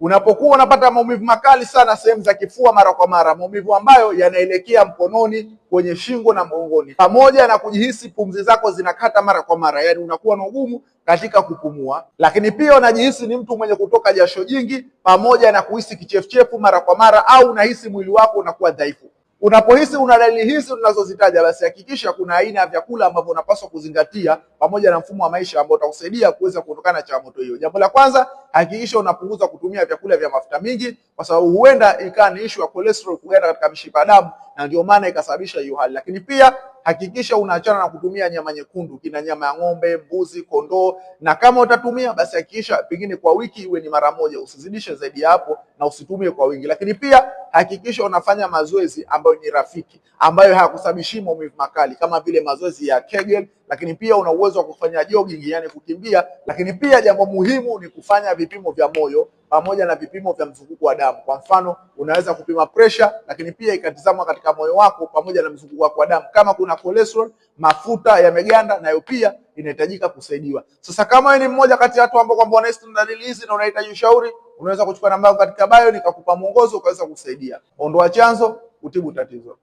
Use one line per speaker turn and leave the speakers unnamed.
Unapokuwa unapata maumivu makali sana sehemu za kifua mara kwa mara, maumivu ambayo yanaelekea mkononi, kwenye shingo na mgongoni, pamoja na kujihisi pumzi zako zinakata mara kwa mara, yani unakuwa na ugumu katika kupumua, lakini pia unajihisi ni mtu mwenye kutoka jasho jingi, pamoja na kuhisi kichefuchefu mara kwa mara, au unahisi mwili wako unakuwa dhaifu. Unapohisi una dalili hizi tunazozitaja, basi hakikisha kuna aina ya vyakula ambavyo unapaswa kuzingatia pamoja na mfumo wa maisha ambao utakusaidia kuweza kuondokana na changamoto hiyo. Jambo la kwanza, hakikisha unapunguza kutumia vyakula vya mafuta mingi, kwa sababu huenda ikawa ni issue ya cholesterol kuganda katika mishipa ya damu, na ndio maana ikasababisha hiyo hali. Lakini pia hakikisha unaachana na kutumia nyama nyekundu, kina nyama ya ng'ombe, mbuzi, kondoo, na kama utatumia basi hakikisha pengine kwa wiki iwe ni mara moja, usizidishe zaidi ya hapo na usitumie kwa wingi. Lakini pia hakikisha unafanya mazoezi ambayo ni rafiki, ambayo hayakusababishi maumivu makali, kama vile mazoezi ya Kegel, lakini pia una uwezo wa kufanya jogging, yani kukimbia. Lakini pia jambo muhimu ni kufanya vipimo vya moyo pamoja na vipimo vya mzunguko wa damu. Kwa mfano, unaweza kupima pressure, lakini pia ikatizamwa katika moyo wako pamoja na mzunguko wako wa damu. Kama kuna cholesterol, mafuta yameganda, nayo pia inahitajika kusaidiwa. Sasa kama wewe ni mmoja kati ya watu ambao kwamba wanahisi dalili hizi na unahitaji ushauri, unaweza kuchukua namba yangu katika bio nikakupa mwongozo ukaweza kusaidia. Ondoa chanzo, kutibu tatizo.